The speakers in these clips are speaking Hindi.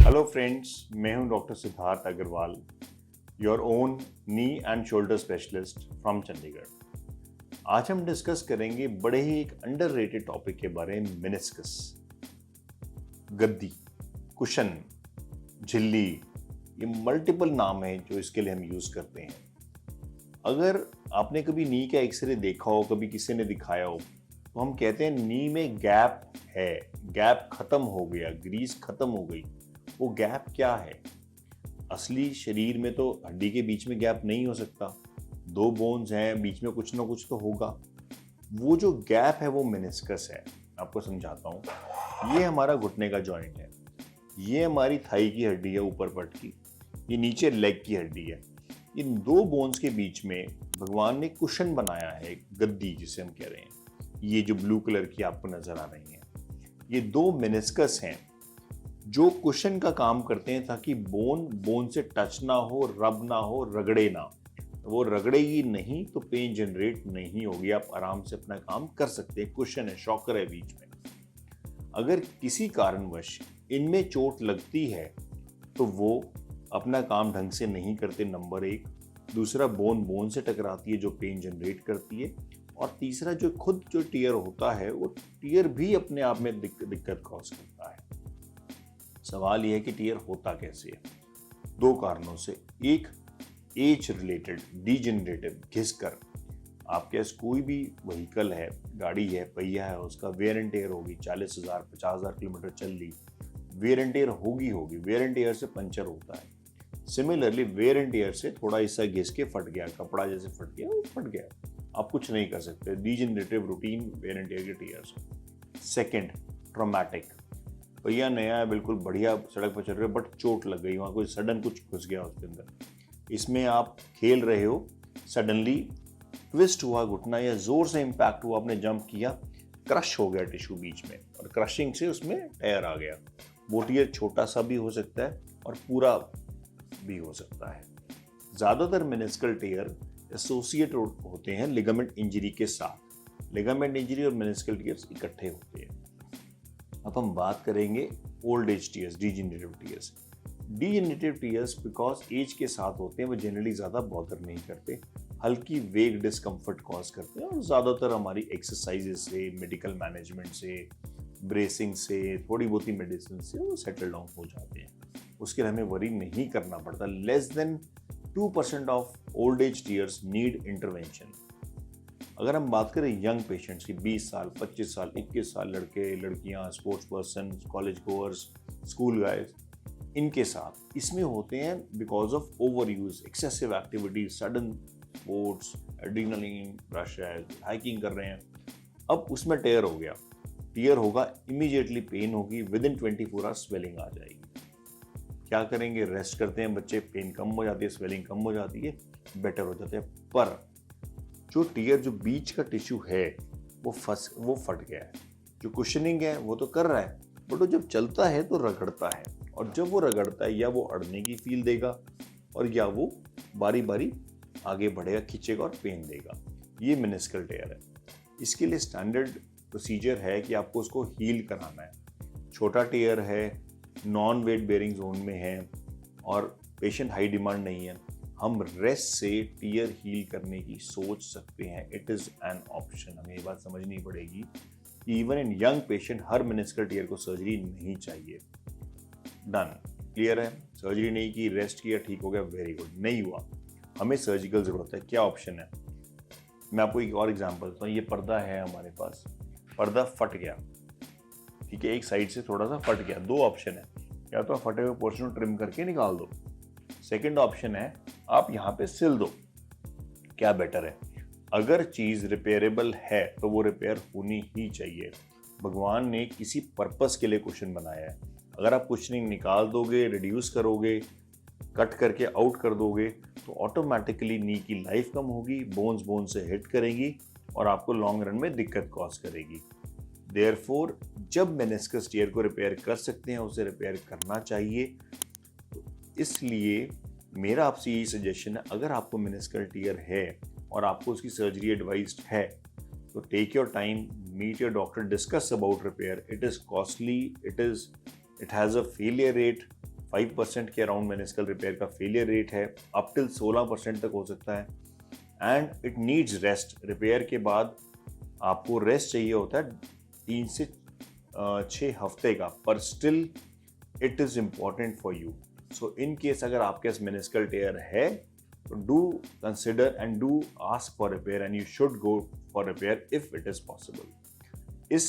हेलो फ्रेंड्स, मैं हूं doctor Siddharth Agarwal, your own knee and shoulder specialist from Chandigarh. आज हम डिस्कस करेंगे बड़े ही एक अंडररेटेड टॉपिक के बारे में, मेनिस्कस। गद्दी, कुशन, झिल्ली, ये मल्टीपल नाम है जो इसके लिए हम यूज करते हैं। अगर आपने कभी नी का एक्सरे देखा हो, कभी किसी ने दिखाया हो, तो हम कहते हैं नी में गैप है, गैप खत्म हो गया, ग्रीस खत्म हो गई। वो गैप क्या है? असली शरीर में तो हड्डी के बीच में गैप नहीं हो सकता, दो बोन्स हैं, बीच में कुछ ना कुछ तो होगा। वो जो गैप है वो मेनिस्कस है। आपको समझाता हूँ। ये हमारा घुटने का जॉइंट है, ये हमारी थाई की हड्डी है ऊपर पट की, ये नीचे लेग की हड्डी है। इन दो बोन्स के बीच में भगवान ने कुशन बनाया है, गद्दी जिसे हम कह रहे हैं। ये जो ब्लू कलर की आपको नजर आ रही है, ये दो मेनिस्कस हैं जो कुशन का काम करते हैं ताकि बोन से टच ना हो, रब ना हो, रगड़े ना। वो रगड़ेगी नहीं तो पेन जनरेट नहीं होगी, आप आराम से अपना काम कर सकते हैं। कुशन है, शॉकर है बीच में। अगर किसी कारणवश इनमें चोट लगती है तो वो अपना काम ढंग से नहीं करते, नंबर एक। दूसरा, बोन से टकराती है जो पेन जनरेट करती है। और तीसरा, जो टीयर होता है, वो टीयर भी अपने आप में दिक्कत कॉज करता है। सवाल यह है कि टीयर होता कैसे है? दो कारणों से। एक, एज रिलेटेड डीजेनरेटिव, घिसकर। आपके पास कोई भी व्हीकल है, गाड़ी है, पहिया है, उसका वेयर एंड टेयर होगी, 40,000 50,000 किलोमीटर चल ली, वेयर एंड टेयर होगी। वेयर एंड टेयर से पंचर होता है। सिमिलरली वेयर एंड टेयर से थोड़ा हिस्सा घिस के फट गया, कपड़ा जैसे फट गया, वो फट गया, आप कुछ नहीं कर सकते। Degenerative routine wear and tear के टीयर से। Second, traumatic. भैया नया है, बिल्कुल बढ़िया, सड़क पर चल रहे हो, बट चोट लग गई, वहाँ कोई सडन कुछ घुस गया उसके अंदर। इसमें आप खेल रहे हो, सडनली ट्विस्ट हुआ घुटना या जोर से इम्पैक्ट हुआ, आपने जंप किया, क्रश हो गया टिश्यू बीच में, और क्रशिंग से उसमें टेयर आ गया। वो टियर छोटा सा भी हो सकता है और पूरा भी हो सकता है। ज्यादातर मेनिस्कल टेयर एसोसिएट होते हैं लिगामेंट इंजरी के साथ। लिगामेंट इंजरी और मेनिस्कल टीयर्स इकट्ठे होते हैं। अब हम बात करेंगे old age tears, degenerative tears. Degenerative tears because age के साथ होते हैं, वो जनरली ज़्यादा बॉदर नहीं करते, हल्की वेग डिस्कम्फर्ट कॉज करते हैं, और ज़्यादातर हमारी एक्सरसाइजेज से, मेडिकल मैनेजमेंट से, ब्रेसिंग से, थोड़ी बहुत ही मेडिसिन से वो सेटल डाउन हो जाते हैं। उसके लिए हमें वरी नहीं करना पड़ता। Less than 2% of old age tears need intervention. अगर हम बात करें यंग पेशेंट्स की, 20 साल, 25 साल, 21 साल, लड़के लड़कियां, sports person, college goers, school guys, इनके साथ इसमें होते हैं because of over use, excessive activity, sudden sports, adrenaline rush है, हाइकिंग कर रहे हैं, अब उसमें टेयर हो गया। टीयर होगा, इमीडिएटली पेन होगी, विद इन 24 आवर्स स्वेलिंग आ जाएगी। क्या करेंगे? रेस्ट करते हैं बच्चे, पेन कम हो जाती है, स्वेलिंग कम हो जाती है, बेटर हो जाते हैं। पर जो टीयर, जो बीच का टिश्यू है, वो फट गया है। जो कुशनिंग है वो तो कर रहा है, बट वो जब चलता है तो रगड़ता है, और जब वो रगड़ता है या वो अड़ने की फील देगा, और या वो बारी बारी आगे बढ़ेगा, खींचेगा और पेन देगा। ये मेनिस्कल टेयर है। इसके लिए स्टैंडर्ड प्रोसीजर है कि आपको उसको हील कराना है। छोटा टेयर है, नॉन वेट बेयरिंग जोन में है, और पेशेंट हाई डिमांड नहीं है, हम रेस्ट से टीयर हील करने की सोच सकते हैं। It is an option. हमें ये बात समझनी पड़ेगी कि इवन इन यंग पेशेंट हर मेनिस्कल टीयर को सर्जरी नहीं चाहिए। डन, क्लियर है? सर्जरी नहीं की, रेस्ट किया, ठीक हो गया, वेरी गुड। नहीं हुआ, हमें सर्जिकल जरूरत है। क्या ऑप्शन है? मैं आपको एक और एग्जांपल देता हूँ। ये पर्दा है हमारे पास, पर्दा फट गया, ठीक है, एक साइड से थोड़ा सा फट गया। दो ऑप्शन है, या तो फटे हुए पोर्शन को ट्रिम करके निकाल दो। सेकंड ऑप्शन है आप यहाँ पे सिल दो। क्या बेटर है? अगर चीज रिपेयरेबल है तो वो रिपेयर होनी ही चाहिए। भगवान ने किसी पर्पस के लिए कुशन बनाया है। अगर आप कुशनिंग निकाल दोगे, रिड्यूस करोगे, कट करके आउट कर दोगे, तो ऑटोमेटिकली नी की लाइफ कम होगी, बोन से हिट करेंगी, और आपको लॉन्ग रन में दिक्कत कॉज करेगी। देयरफॉर जब मेनिस्कस टीयर को रिपेयर कर सकते हैं, उसे रिपेयर करना चाहिए। तो इसलिए मेरा आपसे यही सजेशन है, अगर आपको मेनिस्कल टीयर है और आपको उसकी सर्जरी एडवाइज्ड है, So take your time, meet your doctor, discuss about repair. It is costly, it has a failure rate 5% के अराउंड मेनिस्कल रिपेयर का फेलियर रेट है, अप टिल 16% तक हो सकता है, and it needs rest. Repair के बाद आपको रेस्ट चाहिए होता है 3 से 6 हफ्ते का, पर still it is important for you. So in case अगर आपके पास मेनिस्कल टेयर है, do consider and do ask for repair, and you should go for repair if it is possible. इस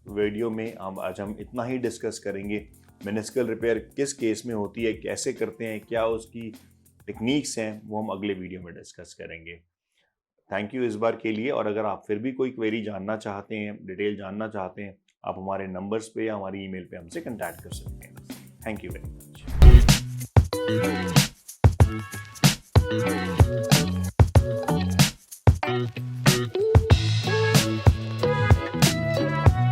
वीडियो में आज हम इतना ही डिस्कस करेंगे. मेनिस्कल रिपेयर किस केस में होती है, कैसे करते हैं, क्या उसकी टेक्निक्स हैं, वो हम अगले वीडियो में डिस्कस करेंगे. थैंक यू इस बार के लिए. और अगर आप फिर भी कोई क्वेरी जानना चाहते हैं, डिटेल जानना चाहते हैं, आप हमारे नंबर्स पे या हमारी ईमेल पे हमसे कंटैक्ट कर सकते हैं. Thank you very much.